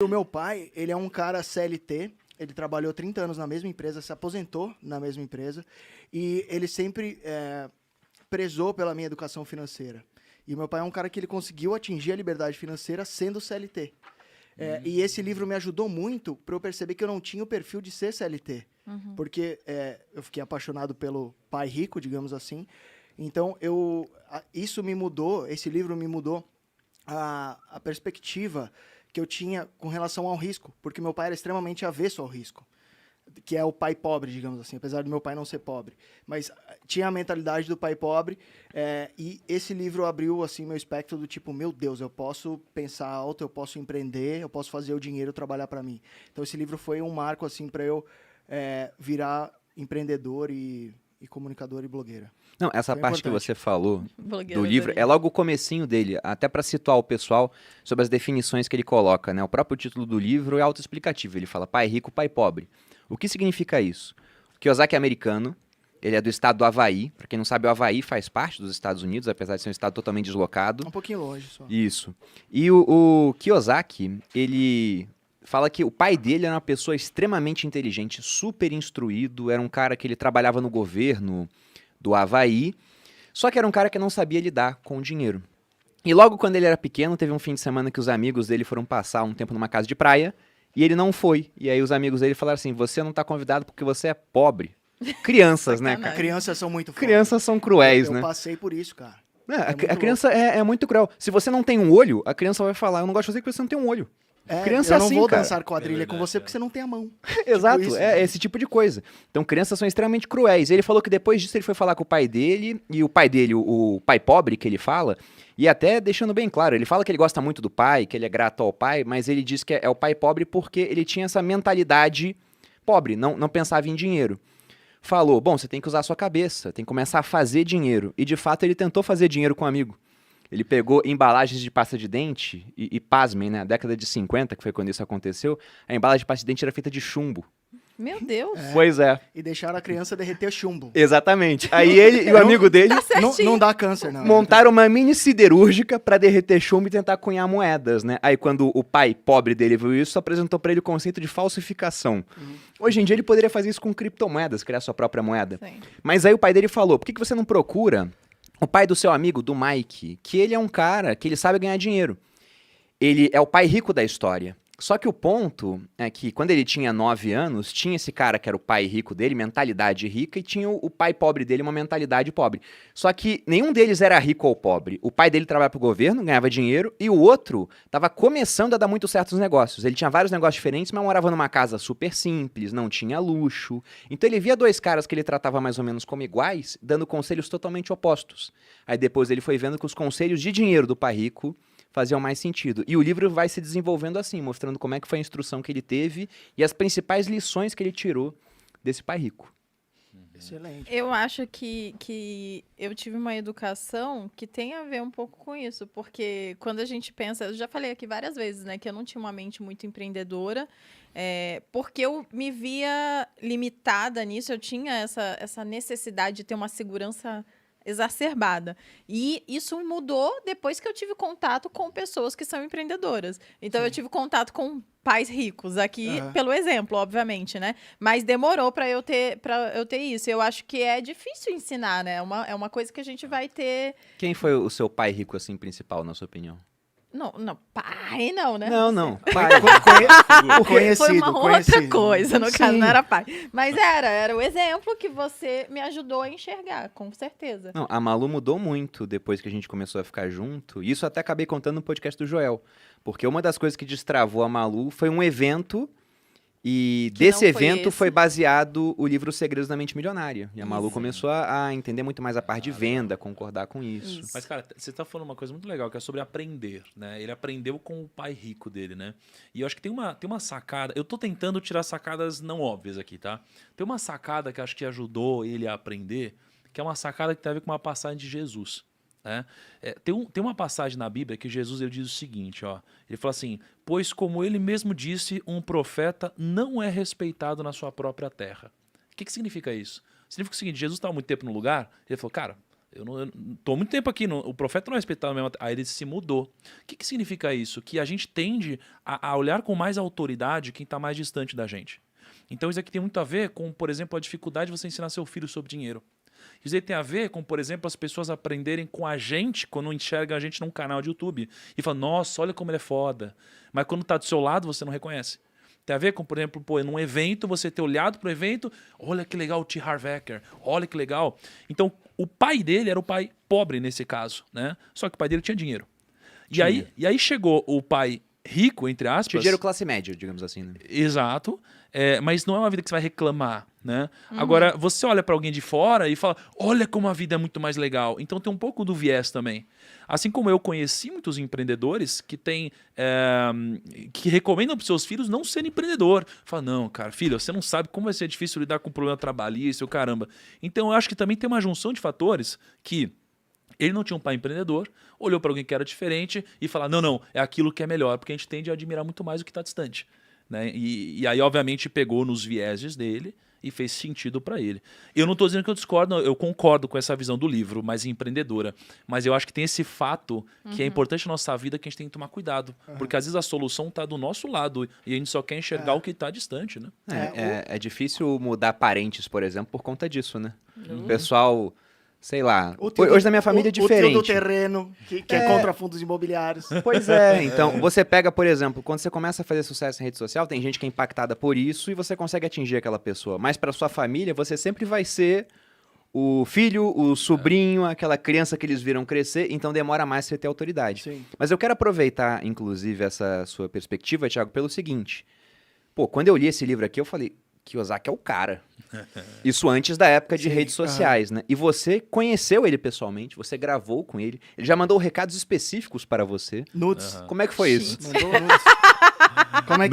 O meu pai, ele é um cara CLT, ele trabalhou 30 anos na mesma empresa, se aposentou na mesma empresa, e ele sempre prezou pela minha educação financeira. E o meu pai é um cara que ele conseguiu atingir a liberdade financeira sendo CLT. E esse livro me ajudou muito para eu perceber que eu não tinha o perfil de ser CLT. Porque eu fiquei apaixonado pelo pai rico, digamos assim. Então, isso me mudou, esse livro me mudou a perspectiva que eu tinha com relação ao risco. Porque meu pai era extremamente avesso ao risco. Que é o pai pobre, digamos assim, apesar do meu pai não ser pobre. Mas tinha a mentalidade do pai pobre, e esse livro abriu, assim, meu espectro do tipo, meu Deus, eu posso pensar alto, eu posso empreender, eu posso fazer o dinheiro trabalhar para mim. Então, esse livro foi um marco, assim, para eu virar empreendedor e comunicador e blogueira. Não, essa Foi parte que importante. você falou Blogueira do livro dele. é logo o comecinho dele, até para situar o pessoal sobre as definições que ele coloca, né? O próprio título do livro é autoexplicativo, ele fala pai rico, pai pobre. O que significa isso? O Kiyosaki é americano, ele é do estado do Havaí, para quem não sabe, o Havaí faz parte dos Estados Unidos, apesar de ser um estado totalmente deslocado. Um pouquinho longe só. Isso. E o Kiyosaki, ele fala que o pai dele era uma pessoa extremamente inteligente, super instruído, era um cara que ele trabalhava no governo do Havaí, só que era um cara que não sabia lidar com o dinheiro. E logo quando ele era pequeno, teve um fim de semana que os amigos dele foram passar um tempo numa casa de praia, e ele não foi. E aí os amigos dele falaram assim, você não tá convidado porque você é pobre. Crianças, né, cara? Crianças são muito foda. Crianças são cruéis, eu né? passei por isso, cara. A muito criança é muito cruel. Se você não tem um olho, a criança vai falar, eu não gosto de você porque você não tem um olho. Eu Criança é não assim, vou cara. dançar quadrilha com verdade, você porque você não tem a mão. Exato, isso, é né? esse tipo de coisa. Então, crianças são extremamente cruéis. Ele falou que depois disso ele foi falar com o pai dele, e o pai dele, o pai pobre que ele fala, e até deixando bem claro, ele fala que ele gosta muito do pai, que ele é grato ao pai, mas ele diz que é o pai pobre porque ele tinha essa mentalidade pobre, não pensava em dinheiro. Falou, bom, você tem que usar a sua cabeça, tem que começar a fazer dinheiro. E de fato ele tentou fazer dinheiro com um amigo. Ele pegou embalagens de pasta de dente e pasmem, né? Na década de 50, que foi quando isso aconteceu, a embalagem de pasta de dente era feita de chumbo. Meu Deus. Pois é, E deixaram a criança derreter chumbo. exatamente. Aí ele e o amigo dele Tá certinho. Não dá câncer, não. montaram uma mini siderúrgica pra derreter chumbo e tentar cunhar moedas, né? Aí quando o pai pobre dele viu isso, apresentou pra ele o conceito de falsificação. Hoje em dia ele poderia fazer isso com criptomoedas, criar sua própria moeda. Sim. Mas aí o pai dele falou, por que você não procura o pai do seu amigo, do Mike, que ele é um cara que ele sabe ganhar dinheiro. Ele é o pai rico da história. Só que o ponto é que quando ele tinha 9 anos, tinha esse cara que era o pai rico dele, mentalidade rica, e tinha o pai pobre dele, uma mentalidade pobre. Só que nenhum deles era rico ou pobre. O pai dele trabalhava pro governo, ganhava dinheiro, e o outro estava começando a dar muito certo nos negócios. Ele tinha vários negócios diferentes, mas morava numa casa super simples, não tinha luxo. Então ele via dois caras que ele tratava mais ou menos como iguais, dando conselhos totalmente opostos. Aí depois ele foi vendo que os conselhos de dinheiro do pai rico faziam mais sentido. E o livro vai se desenvolvendo assim, mostrando como é que foi a instrução que ele teve e as principais lições que ele tirou desse pai rico. Excelente. Eu acho que eu tive uma educação que tem a ver um pouco com isso, porque quando a gente pensa, eu já falei aqui várias vezes, né, que eu não tinha uma mente muito empreendedora, porque eu me via limitada nisso, eu tinha essa necessidade de ter uma segurança exacerbada. E isso mudou depois que eu tive contato com pessoas que são empreendedoras. Então, eu tive contato com pais ricos, aqui pelo exemplo, obviamente, né? Mas demorou para eu ter isso. Eu acho que é difícil ensinar, né? É uma coisa que a gente vai ter... Quem foi o seu pai rico, assim, principal, na sua opinião? Não, pai não, né? Não. Pai, Foi conhecido, uma outra conhecido. coisa, no caso, Sim. não era pai. Mas era o exemplo que você me ajudou a enxergar, com certeza. Não, a Malu mudou muito depois que a gente começou a ficar junto. Isso até acabei contando no podcast do Joel. Porque uma das coisas que destravou a Malu foi um evento. E Que desse não foi evento esse. foi baseado o livro Segredos da Mente Milionária. E a Malu Isso. começou a entender muito mais a parte de venda, concordar com isso. Isso. Mas, cara, você tá falando uma coisa muito legal, que é sobre aprender, né? Ele aprendeu com o pai rico dele, né? E eu acho que tem uma sacada... Eu tô tentando tirar sacadas não óbvias aqui, tá? Tem uma sacada que eu acho que ajudou ele a aprender, que é uma sacada que tem a ver com uma passagem de Jesus. Né? Tem uma passagem na Bíblia que Jesus ele diz o seguinte, ó, ele fala assim, pois como ele mesmo disse, um profeta não é respeitado na sua própria terra. O que significa isso? Significa o seguinte, Jesus estava muito tempo no lugar, ele falou, cara, Eu não tô há muito tempo aqui, o profeta não é respeitado mesmo. Aí ele se mudou. O que significa isso? Que a gente tende a olhar com mais autoridade quem está mais distante da gente. Então isso aqui tem muito a ver com, por exemplo, a dificuldade de você ensinar seu filho sobre dinheiro. Isso aí tem a ver com, por exemplo, as pessoas aprenderem com a gente quando enxergam a gente num canal de YouTube. E falam, nossa, olha como ele é foda. Mas quando está do seu lado, você não reconhece. Tem a ver com, por exemplo, num evento, você ter olhado para o evento, olha que legal o T. Harv Eker, olha que legal. Então, o pai dele era o pai pobre nesse caso, né? Só que o pai dele tinha dinheiro. E aí chegou o pai rico, entre aspas. Tinha dinheiro classe média, digamos assim, né? Exato. Mas não é uma vida que você vai reclamar, né? Agora, você olha para alguém de fora e fala, olha como a vida é muito mais legal. Então tem um pouco do viés também. Assim como eu conheci muitos empreendedores que que recomendam para seus filhos não serem empreendedor. Fala, não, cara, filho, você não sabe como vai ser difícil lidar com problema trabalhista, o caramba. Então eu acho que também tem uma junção de fatores que ele não tinha um pai empreendedor, olhou para alguém que era diferente e falou, não, é aquilo que é melhor, porque a gente tende a admirar muito mais o que está distante. Né? E aí, obviamente, pegou nos vieses dele e fez sentido para ele. Eu não estou dizendo que eu discordo, eu concordo com essa visão do livro, mais empreendedora. Mas eu acho que tem esse fato que é importante na nossa vida que a gente tem que tomar cuidado. Porque às vezes a solução está do nosso lado e a gente só quer enxergar o que está distante. Né? É difícil mudar parentes, por exemplo, por conta disso, né? O pessoal... Sei lá, hoje na minha família é diferente. O tio do terreno, que é contra fundos imobiliários. Pois é, então, você pega, por exemplo, quando você começa a fazer sucesso em rede social, tem gente que é impactada por isso e você consegue atingir aquela pessoa. Mas para sua família, você sempre vai ser o filho, o sobrinho, aquela criança que eles viram crescer, então demora mais você ter autoridade. Sim. Mas eu quero aproveitar, inclusive, essa sua perspectiva, Thiago, pelo seguinte. Quando eu li esse livro aqui, eu falei... Kiyosaki é o cara. Isso antes da época de redes sociais, né? E você conheceu ele pessoalmente, você gravou com ele, ele já mandou recados específicos para você. Nudes. Como é que foi isso? Mandou nudes. Como é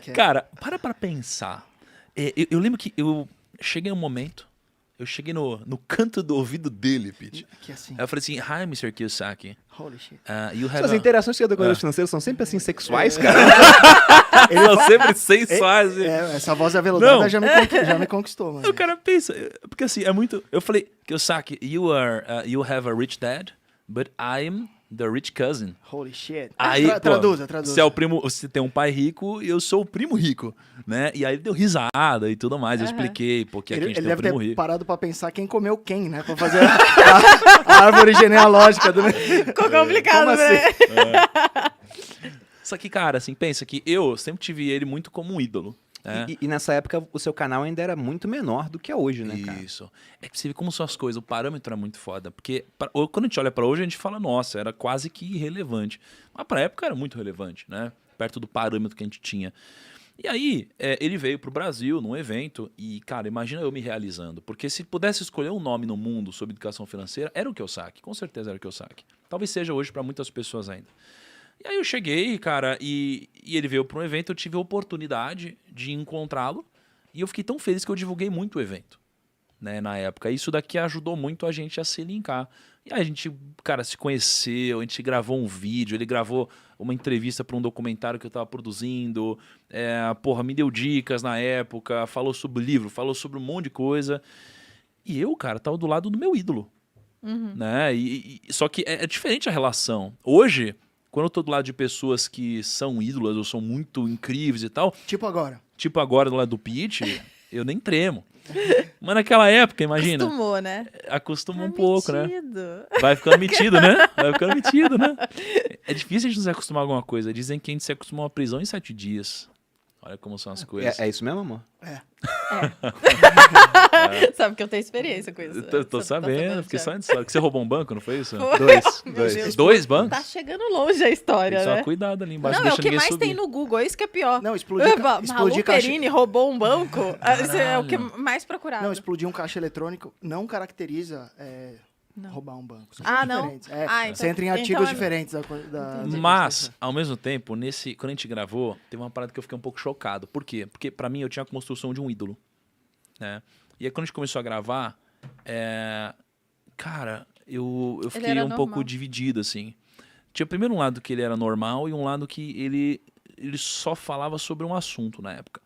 que é? Cara, para pensar. Eu lembro que eu cheguei num momento, eu cheguei no canto do ouvido dele, Pete. Aqui assim. Aí eu falei assim, hi, Mr. Kiyosaki. Holy shit. You have Suas interações com educadores financeiros são sempre assim sexuais, cara. São sempre sensuais. Essa voz aveludada já me conquistou, mano. O cara pensa, porque assim, é muito... Eu falei, Kiyosaki, you have a rich dad, but I'm the rich cousin. Holy shit. Aí, Traduza. Você tem um pai rico e eu sou o primo rico, né? E aí ele deu risada e tudo mais. Eu expliquei, porque aqui a gente tem um primo rico. Ele deve ter parado pra pensar quem comeu quem, né? Pra fazer a árvore genealógica. Ficou complicado, Como né? Só que, cara, assim, pensa que eu sempre tive ele muito como um ídolo. E nessa época o seu canal ainda era muito menor do que é hoje, né, cara? Isso. É que você vê como são as coisas, o parâmetro é muito foda. Porque quando a gente olha pra hoje, a gente fala, nossa, era quase que irrelevante. Mas pra época era muito relevante, né? Perto do parâmetro que a gente tinha. E aí, ele veio pro Brasil num evento e, cara, imagina eu me realizando. Porque se pudesse escolher um nome no mundo sobre educação financeira, era o Kiyosaki. Com certeza era o Kiyosaki. Talvez seja hoje pra muitas pessoas ainda. E aí eu cheguei, cara, e ele veio para um evento, eu tive a oportunidade de encontrá-lo e eu fiquei tão feliz que eu divulguei muito o evento, né, na época. Isso daqui ajudou muito a gente a se linkar. E aí a gente, cara, se conheceu, a gente gravou um vídeo, ele gravou uma entrevista para um documentário que eu estava produzindo, me deu dicas na época, falou sobre o livro, falou sobre um monte de coisa. E eu, cara, tava do lado do meu ídolo, né? Só que é diferente a relação. Hoje... Quando eu tô do lado de pessoas que são ídolas ou são muito incríveis e tal... Tipo agora do lado do Pete, eu nem tremo. Mas naquela época, imagina... Acostumou, né? Acostuma um pouco, metido. Né? Vai ficando metido, né? Vai ficando metido, né? É difícil a gente se acostumar a alguma coisa. Dizem que a gente se acostuma a uma prisão em 7 dias. Olha como são as coisas. É isso mesmo, amor? Sabe que eu tenho experiência com isso. Tô sabendo, porque só que você roubou um banco, não foi isso? Dois. 2 bancos? Tá chegando longe a história, tem né? Só cuidado ali embaixo, Não, é deixa o que ninguém mais subir. tem no Google, é isso que é pior. Não, explodir Malu caixa... Perini roubou um banco, esse é o que mais procurado. Não, explodir um caixa eletrônico não caracteriza roubar um banco. São não? diferentes. Então, você entra em artigos então diferentes Mas, ao mesmo tempo, quando a gente gravou, teve uma parada que eu fiquei um pouco chocado. Por quê? Porque pra mim eu tinha a construção de um ídolo, né? E aí quando a gente começou a gravar, cara, eu fiquei um pouco dividido, assim. Tinha primeiro um lado que ele era normal e um lado que ele só falava sobre um assunto na época.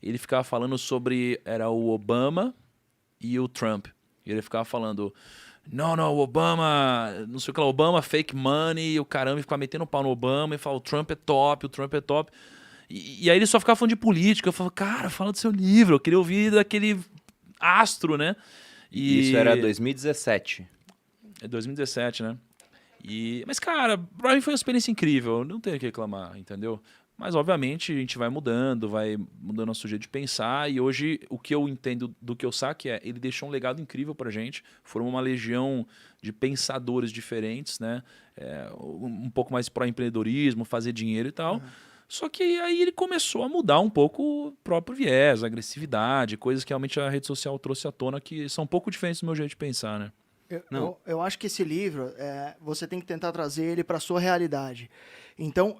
Ele ficava falando sobre... Era o Obama e o Trump. E ele ficava falando não, o Obama, não sei o que lá, Obama, fake money, e o caramba, e ficar metendo pau no Obama, e falar, o Trump é top, o Trump é top. E aí ele só ficava falando de política. Eu falava, cara, fala do seu livro, eu queria ouvir daquele astro, né? E Isso era 2017. É 2017, né? Mas, cara, pra mim foi uma experiência incrível, não tenho o que reclamar, entendeu? Mas, obviamente, a gente vai mudando nosso jeito de pensar, e hoje o que eu entendo do Kiyosaki é, ele deixou um legado incrível pra gente, formou uma legião de pensadores diferentes, né? Um pouco mais pró-empreendedorismo, fazer dinheiro e tal. Só que aí ele começou a mudar um pouco o próprio viés, a agressividade, coisas que realmente a rede social trouxe à tona que são um pouco diferentes do meu jeito de pensar, né? Eu acho que esse livro, você tem que tentar trazer ele para sua realidade. Então,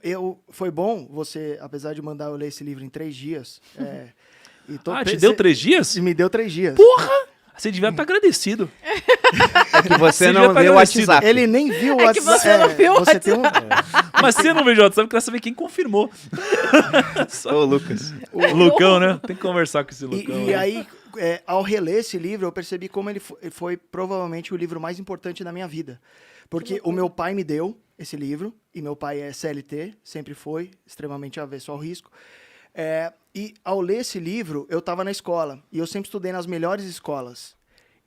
foi bom você, apesar de mandar eu ler esse livro em 3 dias... te deu 3 dias? Me deu 3 dias. Porra! Você devia estar agradecido. É que você não tá leu o agradecido. WhatsApp. Ele nem viu o É que WhatsApp. você não viu o você tem Mas você não veio o WhatsApp, eu queria saber quem confirmou. Ô, Lucas. O Lucão, né? Tem que conversar com esse Lucão. E aí, ao reler esse livro, eu percebi como ele foi provavelmente o livro mais importante da minha vida. Porque o meu pai me deu esse livro, e meu pai é CLT, sempre foi, extremamente avesso ao risco. E ao ler esse livro, eu estava na escola, e eu sempre estudei nas melhores escolas.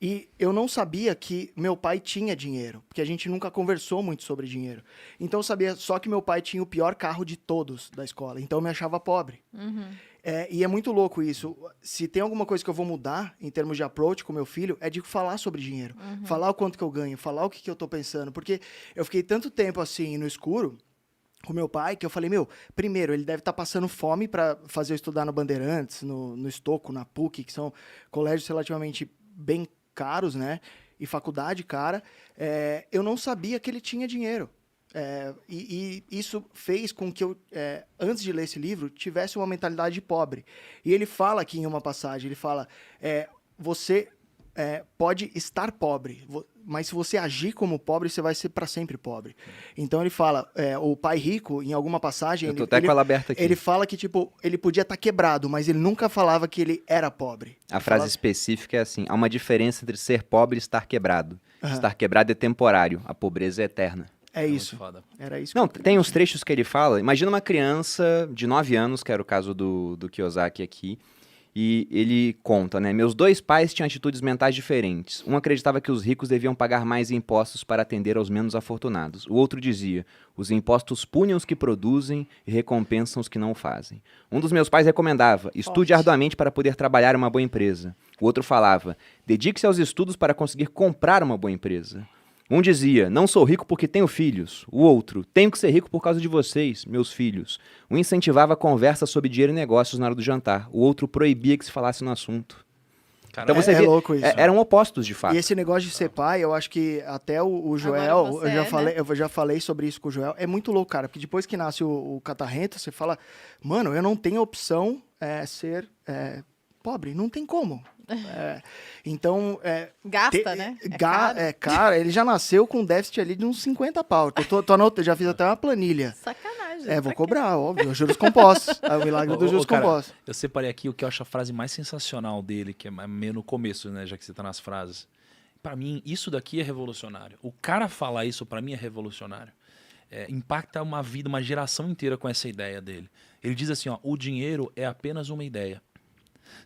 E eu não sabia que meu pai tinha dinheiro, porque a gente nunca conversou muito sobre dinheiro. Então eu sabia só que meu pai tinha o pior carro de todos da escola, então eu me achava pobre. E é muito louco isso. Se tem alguma coisa que eu vou mudar em termos de approach com meu filho, é de falar sobre dinheiro. Falar o quanto que eu ganho, falar o que eu tô pensando. Porque eu fiquei tanto tempo assim no escuro com meu pai, que eu falei, primeiro, ele deve estar passando fome para fazer eu estudar no Bandeirantes, no Estoco, na PUC, que são colégios relativamente bem caros, né? E faculdade cara. Eu não sabia que ele tinha dinheiro. E isso fez com que eu, antes de ler esse livro, tivesse uma mentalidade de pobre. E ele fala aqui em uma passagem, ele fala, você pode estar pobre, mas se você agir como pobre, você vai ser para sempre pobre. Então ele fala, o pai rico, em alguma passagem... Eu tô até com ela aberta aqui. Ele fala que, tipo, ele podia estar quebrado, mas ele nunca falava que ele era pobre. A frase específica é assim, há uma diferença entre ser pobre e estar quebrado. Estar quebrado é temporário, a pobreza é eterna. É isso. Foda. Era isso. Não, tem uns trechos que ele fala. Imagina uma criança de 9 anos, que era o caso do Kiyosaki aqui, e ele conta, né? Meus 2 pais tinham atitudes mentais diferentes. Um acreditava que os ricos deviam pagar mais impostos para atender aos menos afortunados. O outro dizia, os impostos punem os que produzem e recompensam os que não o fazem. Um dos meus pais recomendava, estude arduamente para poder trabalhar em uma boa empresa. O outro falava, dedique-se aos estudos para conseguir comprar uma boa empresa. Um dizia, não sou rico porque tenho filhos. O outro, tenho que ser rico por causa de vocês, meus filhos. Um incentivava a conversa sobre dinheiro e negócios na hora do jantar. O outro proibia que se falasse no assunto. Cara, Então você vê, louco isso. eram opostos de fato. E esse negócio de ser pai, eu acho que até o Joel, Agora você eu já falei sobre isso com o Joel, é muito louco, cara, porque depois que nasce o catarrento, você fala, mano, eu não tenho opção ser pobre, não tem como. Então... Gasta, né? Cara, ele já nasceu com déficit ali de uns 50 pau. Eu já fiz até uma planilha. Sacanagem. Vou cobrar, óbvio, juros compostos. É o milagre dos juros cara, compostos. eu separei aqui o que eu acho a frase mais sensacional dele, que é meio no começo, né, já que você tá nas frases. Pra mim, isso daqui é revolucionário. O cara falar isso, pra mim, é revolucionário. Impacta uma vida, uma geração inteira com essa ideia dele. Ele diz assim, ó, o dinheiro é apenas uma ideia.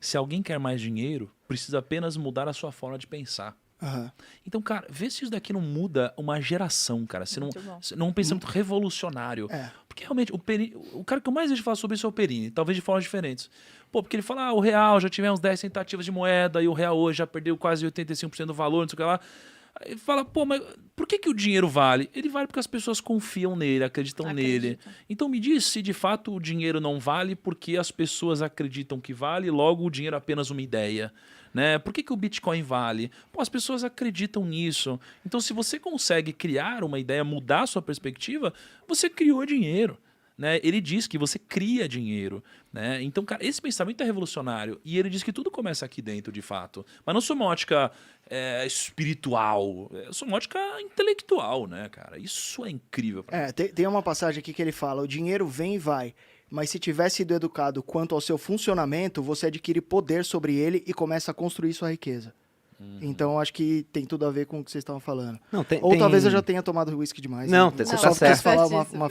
Se alguém quer mais dinheiro, precisa apenas mudar a sua forma de pensar. Então, cara, vê se isso daqui não muda uma geração, cara. Se não um pensamento revolucionário. Porque realmente, o cara que eu mais vejo falar sobre isso é o Perini, talvez de formas diferentes. Porque ele fala, o real já tivemos 10 tentativas de moeda e o real hoje já perdeu quase 85% do valor, não sei o que lá. Aí fala, mas por que o dinheiro vale? Ele vale porque as pessoas confiam nele, acreditam nele. Então me diz se de fato o dinheiro não vale porque as pessoas acreditam que vale, logo o dinheiro é apenas uma ideia. Né? Por que o Bitcoin vale? As pessoas acreditam nisso. Então se você consegue criar uma ideia, mudar a sua perspectiva, você criou dinheiro. Né? Ele diz que você cria dinheiro. Né? Então, cara, esse pensamento é revolucionário. E ele diz que tudo começa aqui dentro, de fato. Mas não sob uma ótica espiritual, sob uma ótica intelectual, né, cara? Isso é incrível. Tem uma passagem aqui que ele fala, o dinheiro vem e vai, mas se tiver sido educado quanto ao seu funcionamento, você adquire poder sobre ele e começa a construir sua riqueza. Então acho que tem tudo a ver com o que vocês estavam falando. Não, tem, Ou tem- talvez eu já tenha tomado whisky demais. Não, né? você Eu tá só certo. quis falar uma, Certíssimo. uma